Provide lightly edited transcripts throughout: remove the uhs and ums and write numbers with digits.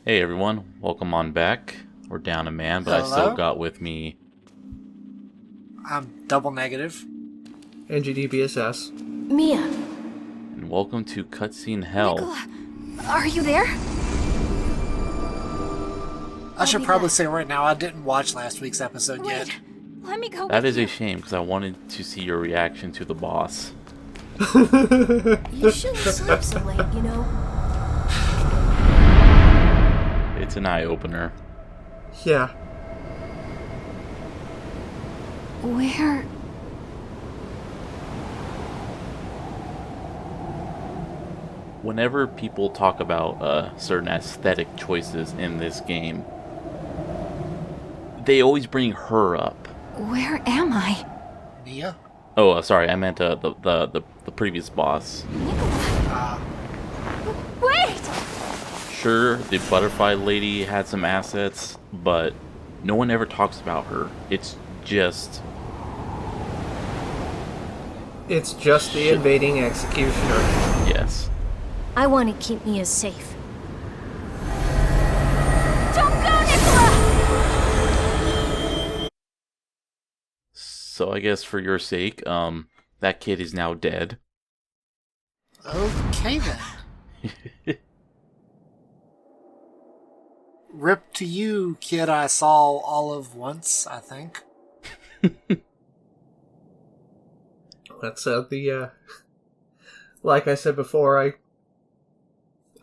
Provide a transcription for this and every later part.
Hey everyone, welcome on back. We're down a man, but I still Hello? got with me. I'm double negative. NGDBSS. Mia. And welcome to Cutscene Hell. Nicola, are you there? I should be probably back. say right now I didn't watch last week's episode yet. Wait, let me go That with is you. a shame because I wanted to see your reaction to the boss. You shouldn't sleep so late, you know. It's an eye-opener. Yeah. Where? Whenever people talk about certain aesthetic choices in this game, they always bring her up. Where am I? Mia? Oh, sorry, I meant the previous boss. Nicola. Wait! Sure, the butterfly lady had some assets, but no one ever talks about her. It's just the invading executioner. yes. I want to keep Mia safe. Don't go, Nicola! So I guess for your sake, that kid is now dead. Okay then. Rip to you, kid I saw all of once, I think. That's like I said before,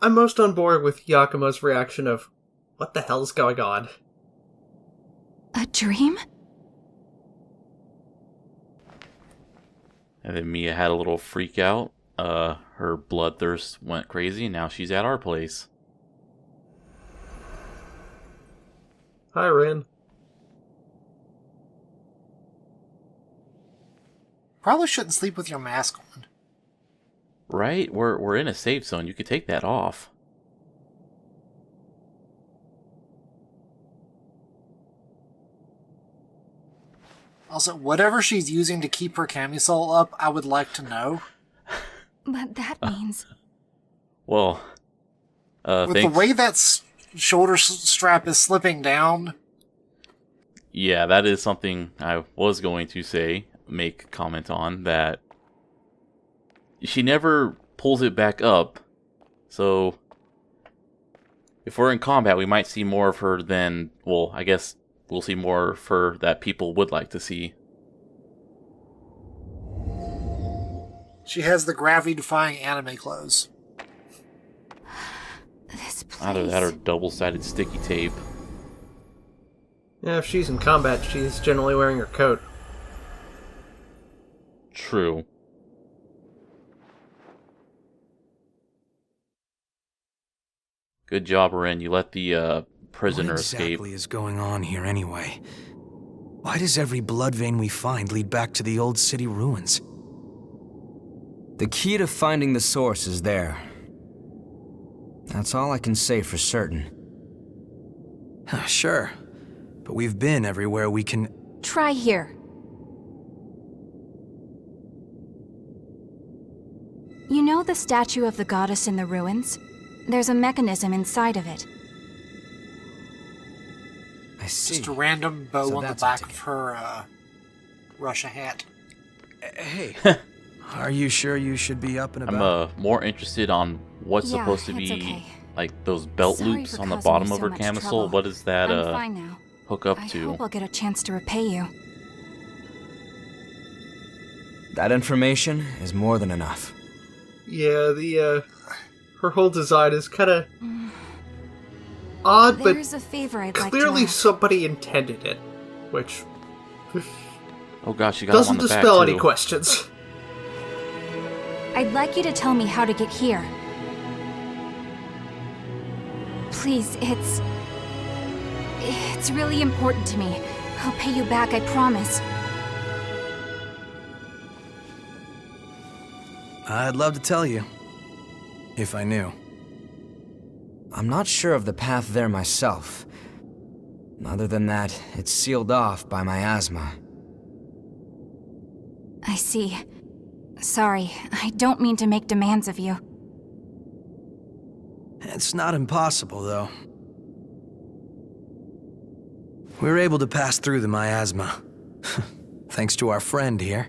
I'm most on board with Yakumo's reaction of, what the hell's going on? A dream? And then Mia had a little freak out. Her bloodthirst went crazy, and now she's at our place. Hi, Rin. Probably shouldn't sleep with your mask on. Right? We're in a safe zone. You could take that off. Also, whatever she's using to keep her camisole up, I would like to know. But that means... Well, With thanks. the way that shoulder strap is slipping down, Yeah, that is something I was going to say, make comment on, that she never pulls it back up, so if we're in combat, we might see more of her than, well, I guess we'll see more of her that people would like to see. she has the gravity-defying anime clothes. This place... Either that or double-sided sticky tape. Yeah, if she's in combat, she's generally wearing her coat. True. Good job, Ren. You let the prisoner What escape. exactly is going on here anyway? Why does every blood vein we find lead back to the old city ruins? The key to finding the source is there. That's all I can say for certain. Sure, but we've been everywhere we can... Try here. You know the statue of the goddess in the ruins? There's a mechanism inside of it. I see. Just a random bow So on the that's back it. of her Russia hat. Hey, are you sure you should be up and I'm about? more interested on what's Yeah, supposed to it's be okay. like those belt Sorry loops for on the causing bottom you of so her much camisole. trouble. What does that I'm fine now. hook up I to? hope I'll get a chance to repay you. That information is more than enough. Yeah, her whole design is kind of odd, but There's a favor I'd like clearly to ask. somebody intended it, which Oh gosh, you got him on doesn't the back dispel any too. questions. I'd like you to tell me how to get here. Please, it's really important to me. I'll pay you back, I promise. I'd love to tell you, if I knew. I'm not sure of the path there myself. Other than that, it's sealed off by my asthma. I see. Sorry, I don't mean to make demands of you. It's not impossible, though. We were able to pass through the miasma. Thanks to our friend here.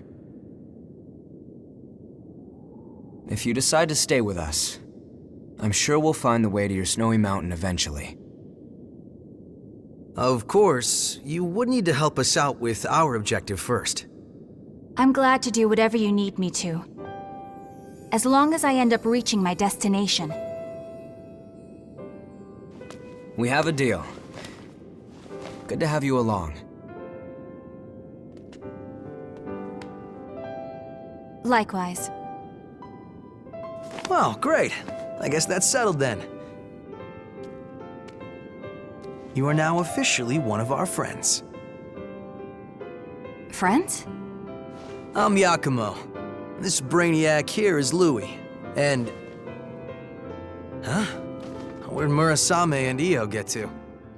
If you decide to stay with us, I'm sure we'll find the way to your snowy mountain eventually. Of course, you would need to help us out with our objective first. I'm glad to do whatever you need me to. As long as I end up reaching my destination. We have a deal. Good to have you along. Likewise. Well, great. I guess that's settled then. You are now officially one of our friends. Friends? I'm Yakumo. This brainiac here is Louis. And... Huh? Where'd Murasame and Io get to?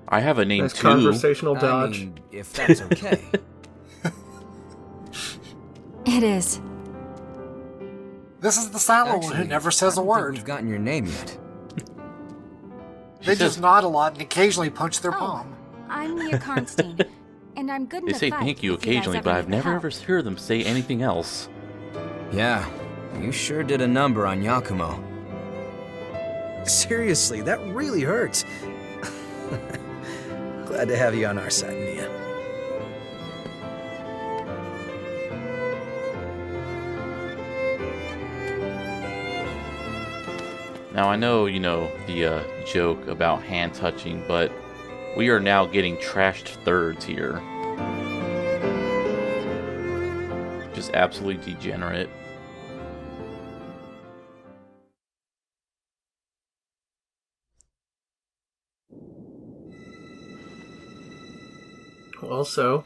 I have a name Nice too. conversational I dodge. mean, if that's okay. It is. This is the silent one who Actually, never says a I don't think word. we've gotten your name yet. They She just says- nod a lot and occasionally punch their Oh, palm. I'm Mia Karnstein, and I'm good in They a say fight thank you if you guys occasionally, ever but need I've the never help. ever heard them say anything else. Yeah, you sure did a number on Yakumo. Seriously, that really hurts. Glad to have you on our side, Mia. Now, I know, the joke about hand touching, but we are now getting trashed thirds here. Just absolutely degenerate. Also,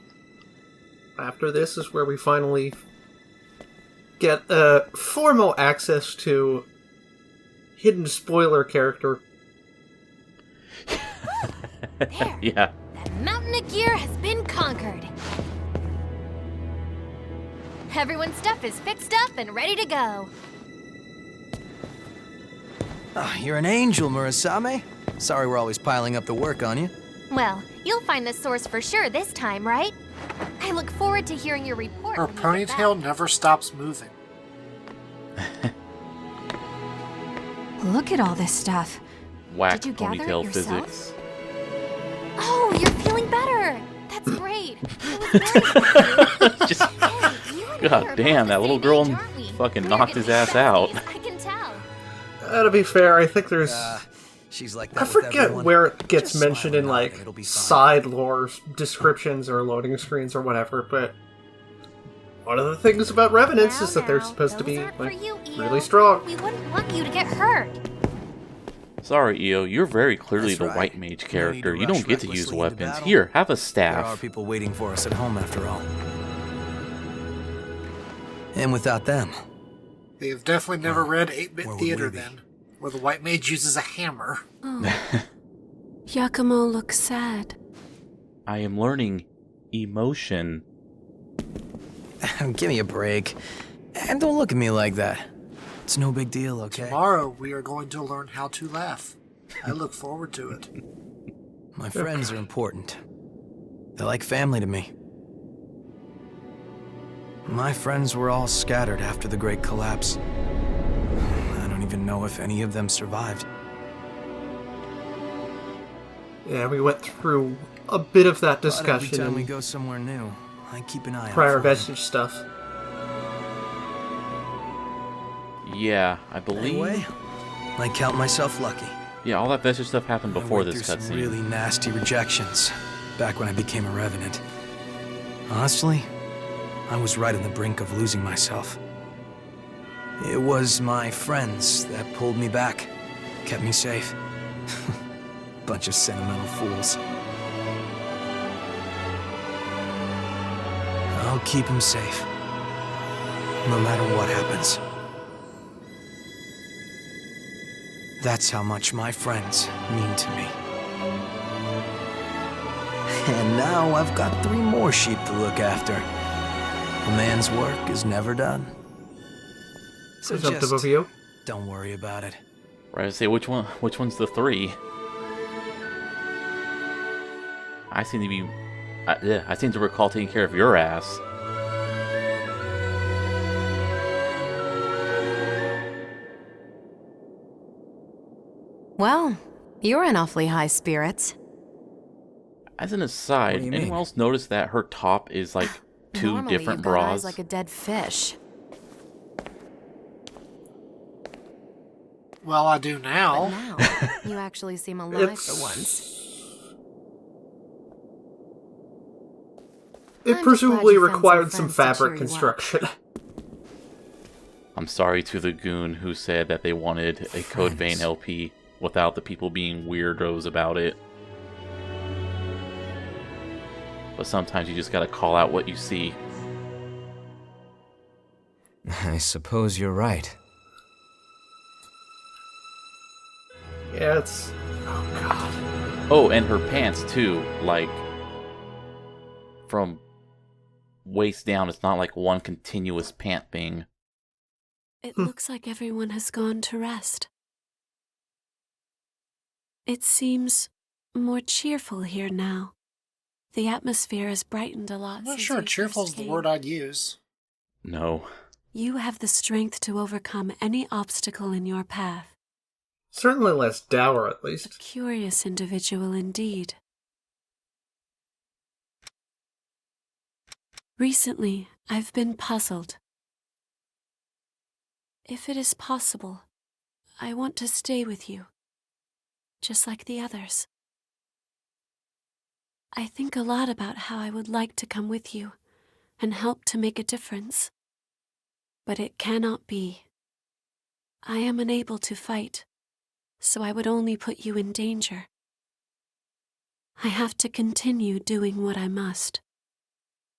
after this is where we finally get formal access to hidden spoiler character. There. Yeah. That mountain of gear has been conquered. Everyone's stuff is fixed up and ready to go. Oh, you're an angel, Murasame. Sorry we're always piling up the work on you. Well, you'll find the source for sure this time, right? I look forward to hearing your report. Her when you get ponytail back. never stops moving. Look at all this stuff. Whack Did you gather it ponytail yourself? physics. Oh, you're feeling better. That's great. I was worried about you. Just, Hey, you and me God are damn, about that the little same girl age, aren't we? fucking We're knocked gonna his be ass out. besties, I can tell. To be fair, I think there's... She's like that I with forget everyone. where it gets Just mentioned smile in, and nod like, and it'll be fine. side lore descriptions or loading screens or whatever, but one of the things about Revenants is that they're Now, supposed to those be, aren't for like, you, Io. really strong. We wouldn't want you to get hurt. Sorry, Io, you're very clearly That's the right. white mage No need to character. You rush don't get to use recklessly into weapons. battle. Here, have a There are staff. people waiting for us at home after all. And without them, They have definitely never read 8-bit where would theater we be? then, where the white mage uses a hammer. Yakumo looks sad. I am learning emotion. give me a break. And don't look at me like that. It's no big deal, okay? Tomorrow we are going to learn how to laugh. I look forward to it. My friends are important. They're like family to me. My friends were all scattered after the Great Collapse. I don't even know if any of them survived. Yeah, we went through a bit of that But every discussion time we in go somewhere new, I keep an eye prior out for them. vestige stuff. Yeah, I believe. Anyway, I count myself lucky. Yeah, all that vestige stuff happened I before went this through some cutscene. really nasty rejections back when I became a revenant. Honestly, I was right on the brink of losing myself. It was my friends that pulled me back, kept me safe. Bunch of sentimental fools. I'll keep them safe, no matter what happens. That's how much my friends mean to me. And now I've got 3 more sheep to look after. A man's work is never done. So Presumptive of you. don't worry about it. Right, I say which one's the 3? I seem to be Yeah, I seem to recall taking care of your ass. Well, you're in awfully high spirits. As an What aside, do you anyone mean? else notice that her top is like two Normally, different you've got eyes bras? like a dead fish. Well, I do But now. now, you actually seem alive for once. It I'm just glad presumably you found some required some friends to cheer fabric you up. construction. I'm sorry to the goon who said that they wanted a Code Vein Friends. LP without the people being weirdos about it. But sometimes you just gotta call out what you see. I suppose you're right. Yeah, it's... Oh, God. Oh, and her pants too, like from waist down, it's not like one continuous pant thing. It looks like everyone has gone to rest. It seems more cheerful here now. The atmosphere has brightened a lot I'm not since sure we cheerful first is the came. word I'd use. No. You have the strength to overcome any obstacle in your path. Certainly less dour, at A least. curious individual indeed. Recently, I've been puzzled. If it is possible, I want to stay with you, just like the others. I think a lot about how I would like to come with you and help to make a difference. But it cannot be. I am unable to fight, so I would only put you in danger. I have to continue doing what I must.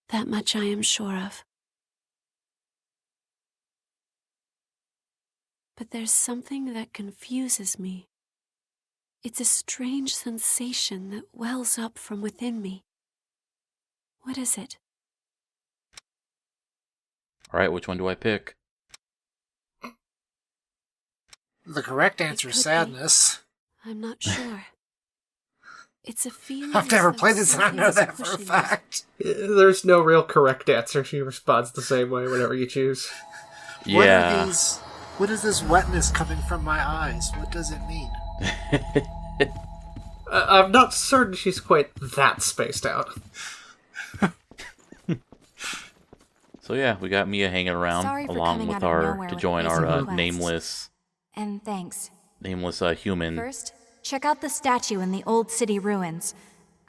That much I am sure of. But there's something that confuses me. It's a strange sensation that wells up from within me. What is it? Alright, which one do I pick? The correct answer is could be. sadness. I'm not sure. It's a feeling. I've never as though played this and I something know is that for a pushing me. fact. There's no real correct answer. She responds the same way whenever you choose. What are Yeah. these? What is this wetness coming from my eyes? What does it mean? I'm not certain she's quite that spaced out. So yeah, we got Mia hanging around Sorry for along coming with out of our nowhere to with join our basic requests. nameless And thanks. human. First, check out the statue in the old city ruins.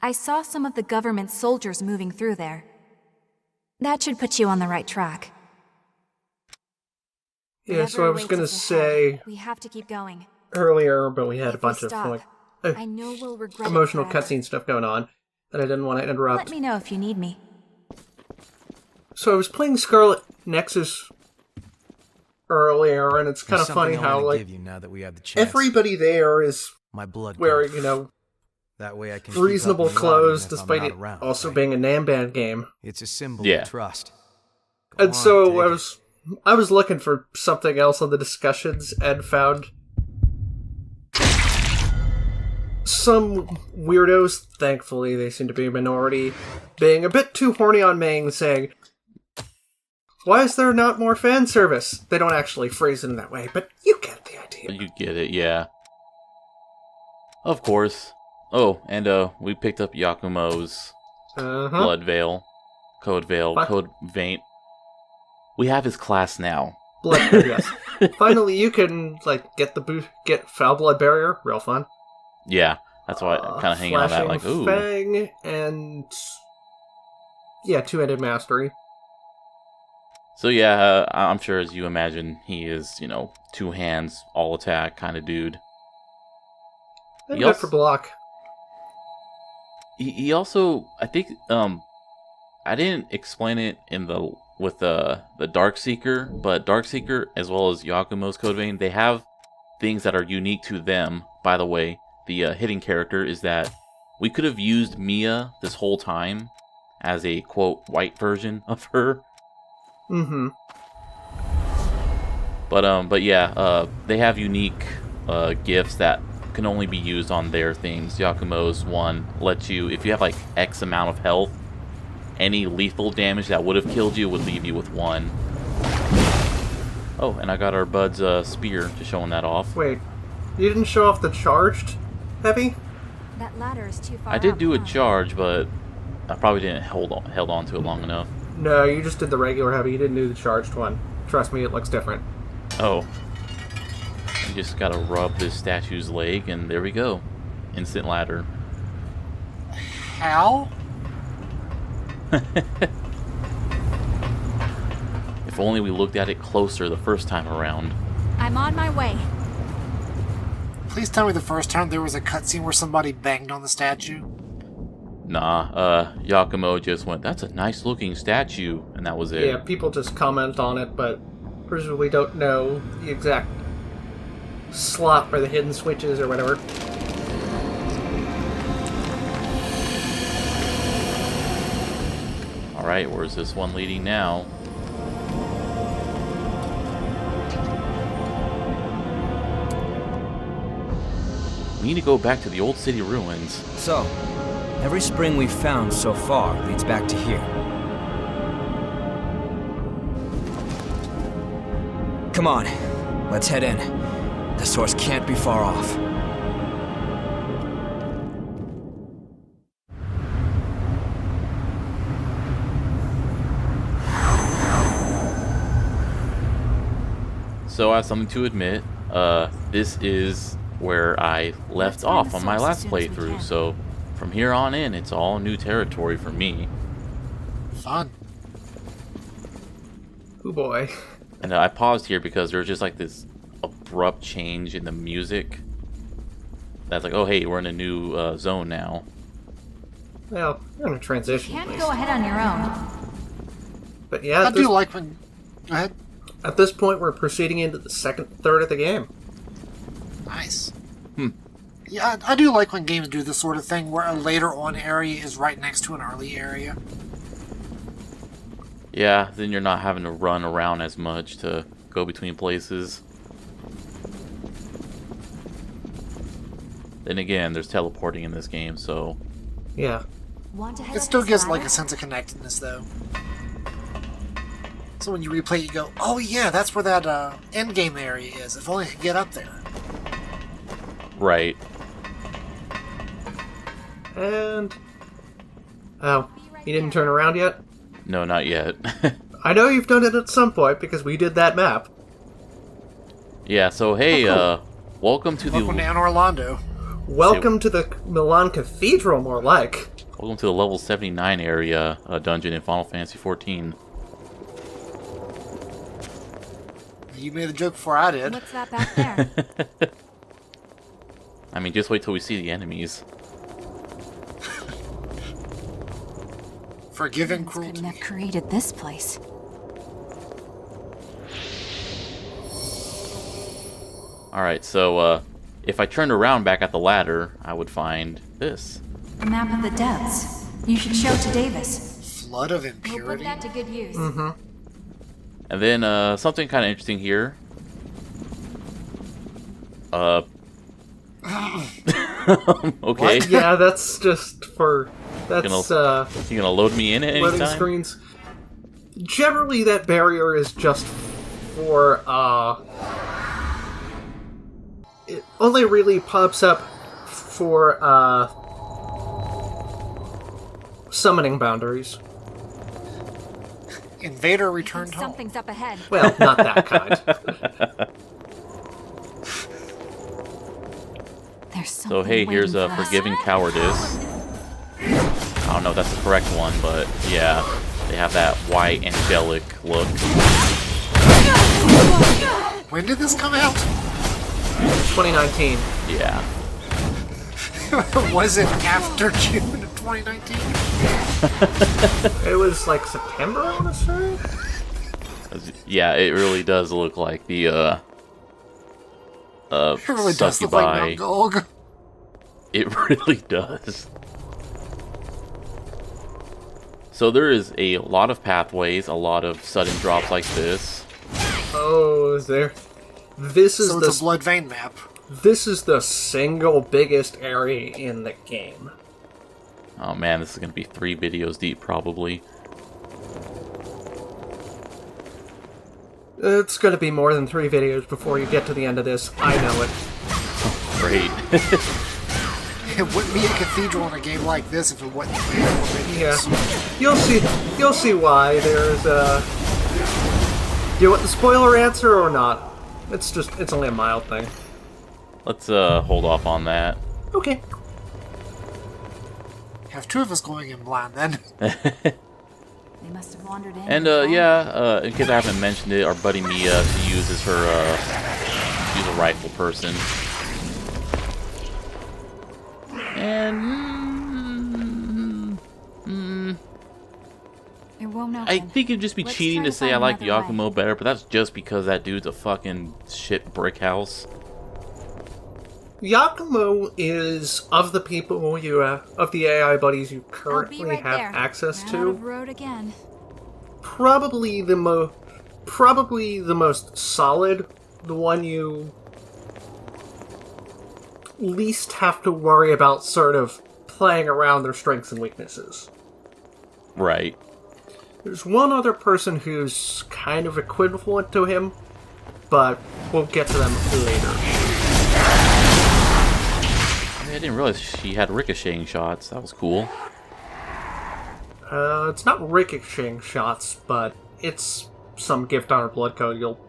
I saw some of the government soldiers moving through there. That should put you on the right track. Yeah, so Whatever I was awaits gonna us ahead, say we have to keep going. earlier, but we had a If we bunch of stop, like I know we'll regret emotional it forever. cutscene stuff going on that I didn't want to Let interrupt. me know if you need me. So I was playing Scarlet Nexus earlier, and it's kind There's of funny something I how wanna like give you now that we have the chance. everybody there is My blood wearing, code. you know, That way I can keep up reasonable and run clothes, even if I'm despite not it around, also right? being a Namban game. It's a symbol Yeah. of trust. Go And on, so take it. I was looking for something else on the discussions and found some weirdos, thankfully they seem to be a minority, being a bit too horny on Ming, saying, "Why is there not more fan service?" They don't actually phrase it in that way, but you get the idea. You get it, yeah. Of course. Oh, and we picked up Yakumo's Uh-huh. Blood Veil. Code Veil. What? Code Vein. We have his class now. Blood Barrier, yes. Finally, you can, like, get Foul Blood Barrier, real fun. Yeah, that's why I'm kind of hanging on that, like, Flashing ooh. Fang, and... yeah, two-handed mastery. So yeah, I'm sure as you imagine, he is, you know, two hands, all attack kind of dude. And He good also- for block. He also, I think, I didn't explain it in with the Darkseeker, but Darkseeker as well as Yakumo's Code Vein, they have things that are unique to them. By the way, the hitting character is that we could have used Mia this whole time as a quote white version of her, Mm-hmm. but yeah, they have unique gifts that can only be used on their things. Yakumo's one lets you, if you have like X amount of health, any lethal damage that would have killed you would leave you with 1. Oh, and I got our bud's spear, just showing that off. Wait, you didn't show off the charged heavy? That ladder is too far I did up, do a huh? charge, but I probably didn't held on to it long enough. No, you just did the regular heavy. You didn't do the charged one. Trust me, it looks different. Oh. You just gotta rub this statue's leg, and there we go. Instant ladder. How? If only we looked at it closer the first time around. I'm on my way. Please tell me the first time there was a cutscene where somebody banged on the statue. Nah, Yakumo just went, "That's a nice looking statue," and that was it. Yeah, people just comment on it, but presumably don't know the exact slot where the hidden switch is or whatever. Alright, where's this one leading now? We need to go back to the old city ruins. So, every spring we've found so far leads back to here. Come on, let's head in. The source can't be far off. So I have something to admit. This is where I left Let's find off the on my source last as soon as we playthrough. can. So from here on in, it's all new territory for me. Fun. Oh boy. And I paused here because there's just like this abrupt change in the music. That's like, oh hey, we're in a new zone now. Well, we're in a transition. at Can't least. go ahead on your own. But yeah, I at this, do like when... Go ahead. at this point, we're proceeding into the second third of the game. Nice. Yeah, I do like when games do this sort of thing where a later on area is right next to an early area. Yeah, then you're not having to run around as much to go between places. Then again, there's teleporting in this game, so Yeah. Want to head It up still this gives ladder? like a sense of connectedness, though. So when you replay it, you go, oh yeah, that's where that endgame area is. If only I could get up there. right. And... Oh, you didn't turn around yet? No, not yet. I know you've done it at some point, because we did that map. Yeah, so hey, welcome to Welcome to the Anne Orlando. Welcome to the Milan Cathedral, more like. welcome to the level 79 area dungeon in Final Fantasy XIV. You made the joke before I did. What's that back there? I mean, just wait till we see the enemies. Forgiving Humans couldn't cruelty. have created this place. Alright, so if I turned around back at the ladder, I would find this. A map of the depths. You should show to Davis. Flood of We'll put impurity. that to good use. And then something kind of interesting here. Okay. Yeah, that's just for... That's, You gonna load me in at any loading time? screens. Generally, that barrier is just for, it only really pops up for, summoning boundaries. Invader returned home. Something's up ahead. Well, not that kind. There's something So hey, here's waiting a for us. forgiving cowardice. I don't know if that's the correct one, but yeah, they have that white angelic look. When did this come out? 2019. Yeah. Was it after June of 2019? It was like September, I want to say? Yeah, it really does look like the It really does look like Mount Gulg. It really does. So there is a lot of pathways, a lot of sudden drops like this. Oh, is there? This is So the it's a blood vein map. This is the single biggest area in the game. Oh man, this is gonna be 3 videos deep probably. It's gonna be more than 3 videos before you get to the end of this. I know it. Great. It wouldn't be a cathedral in a game like this if it wasn't 3 or 4 videos. Yeah. You'll see why. There's do you want the spoiler answer or not? It's only a mild thing. Let's hold off on that. Okay. Have 2 of us going in blind then. They must have wandered in. And yeah, in case I haven't mentioned it, our buddy Mia, she uses her she's a rifle person. And It won't open. I think it'd just be Let's cheating try to to say find I like another way. Yakumo better, but that's just because that dude's a fucking shit brick house. Yakumo is, of the people you of the AI buddies you I'll be currently right have there. access Ran out to, of road again. probably the most solid, the one you least have to worry about sort of playing around their strengths and weaknesses. Right. There's one other person who's kind of equivalent to him, but we'll get to them later. I didn't realize she had ricocheting shots. That was cool. It's not ricocheting shots, but it's some gift on her blood code. You'll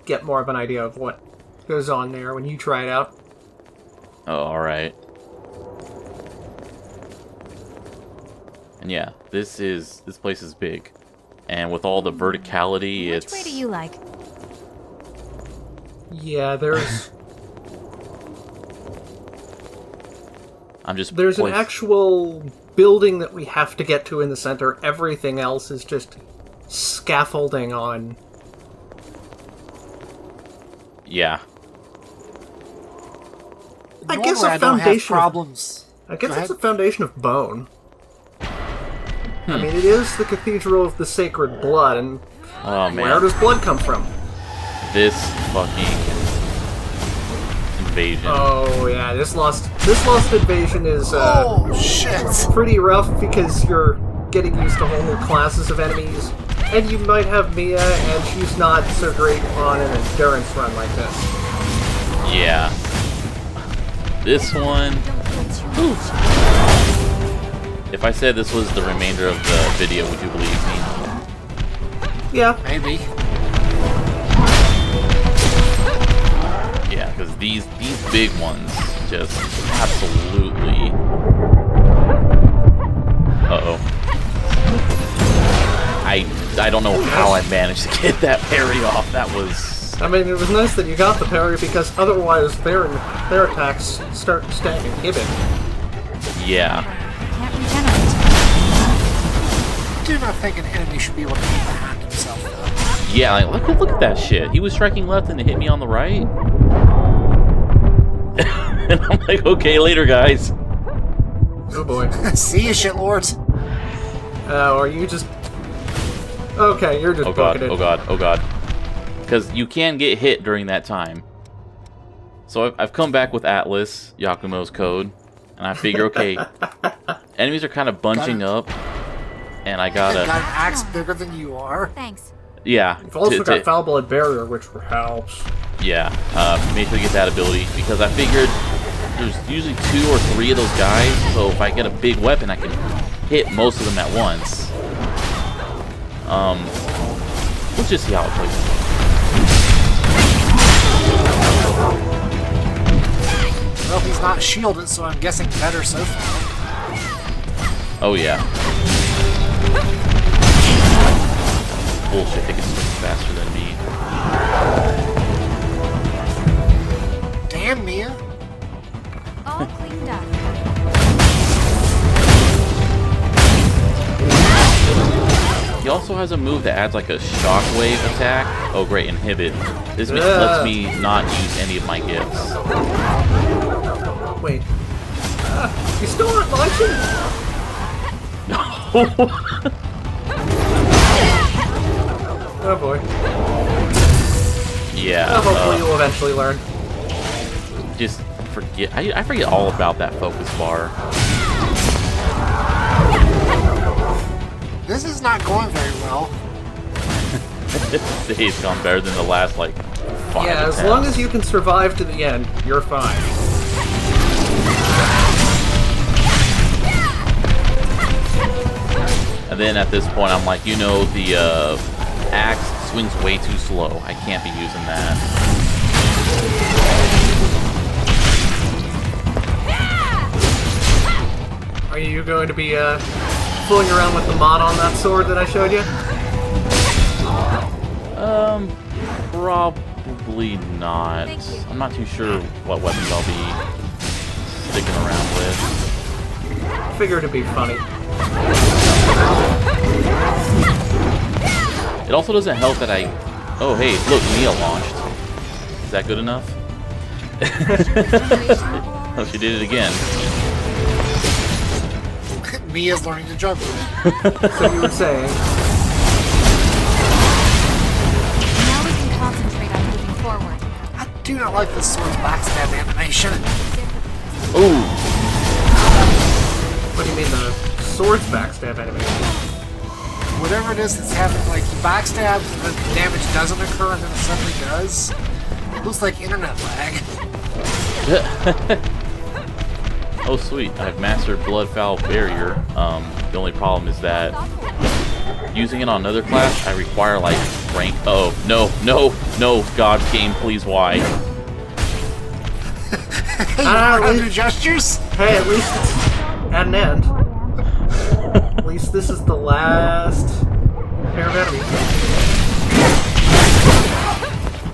get more of an idea of what goes on there when you try it out. Oh, alright. And yeah, this place is big. And with all the verticality, Which it's... way do you like? Yeah, there's I'm just... there's an actual building that we have to get to in the center. Everything else is just scaffolding on. Yeah. I guess Normally a I don't have foundation. problems. I guess Go it's a ahead. foundation of bone. I mean, it is the Cathedral of the Sacred Blood, and Oh, man. where does blood come from? This fucking invasion. Oh yeah, this lost invasion is Oh shit! pretty rough because you're getting used to whole new classes of enemies, and you might have Mia, and she's not so great on an endurance run like this. Yeah. This one... If I said this was the remainder of the video, would you believe me? Yeah, Maybe. Yeah, because these big ones just absolutely... Uh-oh. I don't know how I managed to get that parry off. That was... I mean, it was nice that you got the parry because otherwise their attacks start to stack and inhibit. Yeah. Can't regenerate. I do not think an enemy should be able to get behind himself, though. Yeah, like, look at that shit. He was striking left and it hit me on the right. And I'm like, okay, later, guys. Oh boy. See you, shitlords. Or you just... Okay, you're just Oh god, booking it. oh god, oh god. Because you can get hit during that time. So I've come back with Atlas, Yakumo's code, and I figure, okay, enemies are kind of bunching up, and I gotta... Got an axe bigger than you are. Thanks. Yeah. You've also got Foul Blood Barrier, which helps. Yeah, made sure to get that ability, because I figured there's usually 2 or 3 of those guys, so if I get a big weapon, I can hit most of them at once. Let's just see how it plays. Well, he's not shielded, so I'm guessing better so far. Oh yeah. Bullshit, they can swing faster than me. Damn, Mia. All cleaned up. He also has a move that adds like a shockwave attack. Oh great, inhibit. This lets me not use any of my gifts. Wait. You still aren't launching? Oh boy. Yeah. Well, hopefully you'll eventually learn. Just forget. I forget all about that focus bar. This is not going very well. This day's gone better than the last, like, 5 Yeah, as attempts. long as you can survive to the end, you're fine. And then at this point, I'm like, the axe swings way too slow. I can't be using that. Are you going to be fooling around with the mod on that sword that I showed you? Probably not. I'm not too sure what weapons I'll be sticking around with. Figured it'd be funny. It also doesn't help that I... Oh, hey, look, Mia launched. Is that good enough? Oh, she did it again. Mia's learning to juggle. So you were saying... Now we can concentrate on moving forward. I do not like this sword's backstab animation. Ooh! What do you mean the sword's backstab animation? Whatever it is that's happening, like he backstabs, the damage doesn't occur, and then it suddenly does. It looks like internet lag. Oh, sweet. I've mastered Bloodfowl Barrier. The only problem is that using it on another class, I require, like, rank... Oh, no, God, game, please, why? Hey, at do gestures? Hey, at least it's at an end. At least this is the last pair of enemies.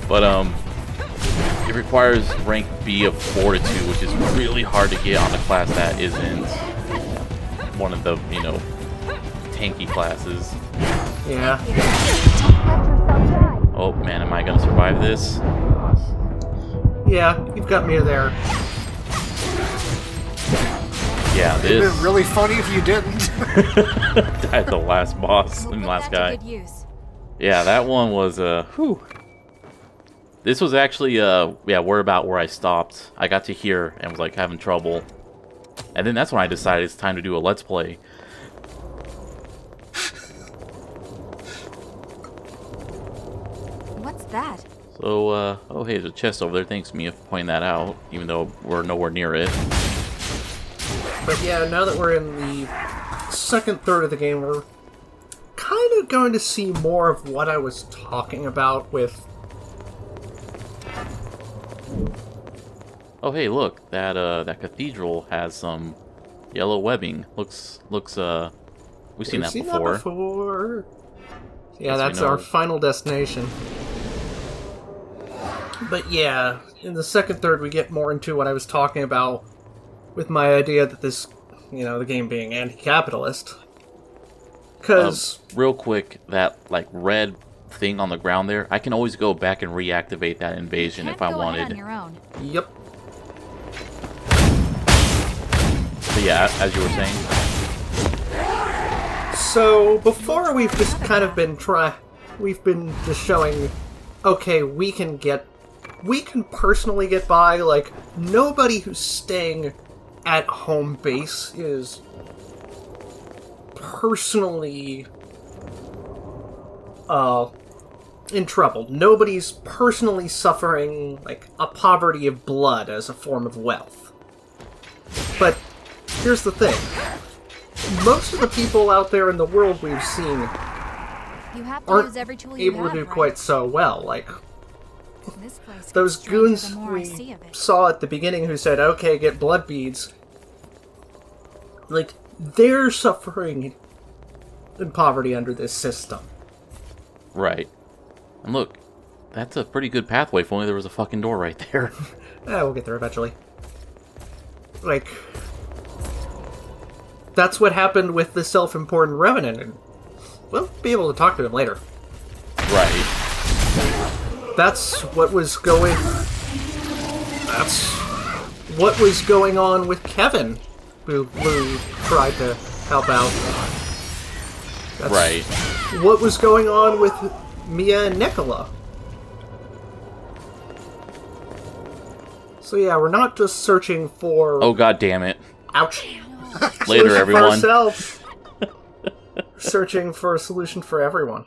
But, it requires rank B of Fortitude, which is really hard to get on a class that isn't one of the, tanky classes. Yeah. Oh, man, am I gonna survive this? Yeah, you've got me there. Yeah, It'd this... been really funny if you didn't. Died the last boss and last guy. Yeah, that one was, whew. This was actually, we're about where I stopped. I got to here and was, like, having trouble. And then that's when I decided it's time to do a Let's Play. What's that? So, oh, hey, there's a chest over there. Thanks, Mia, for pointing that out, even though we're nowhere near it. But yeah, now that we're in the second third of the game, we're kind of going to see more of what I was talking about with... Oh, hey, look, that cathedral has some yellow webbing. Looks, we've seen that before. Yeah, that's our final destination. But yeah, in the second third, we get more into what I was talking about with my idea that this, the game being anti-capitalist. Because... real quick, that, like, red thing on the ground there, I can always go back and reactivate that invasion if I wanted. On your own. Yep. But yeah, as you were saying. So, before we've just kind of been we've been just showing, okay, we can personally get by, like, nobody who's staying at home base is personally in trouble. Nobody's personally suffering, like, a poverty of blood as a form of wealth. But here's the thing. Most of the people out there in the world we've seen You have to aren't use every tool you able to have, do right? quite so well. Like, This place those gets stranger goons the more I we see of it. saw at the beginning who said, okay, get blood beads, like, they're suffering in poverty under this system. Right. And look, that's a pretty good pathway if only there was a fucking door right there. We'll get there eventually. Like, that's what happened with the self-important Revenant, and we'll be able to talk to him later. Right. That's what was going on with Kevin, who tried to help out. That's Right. what was going on with Mia and Nicola. So yeah, we're not just searching for... Oh, god damn it. Ouch. Later, Searching for everyone. ourselves. searching for a solution for everyone.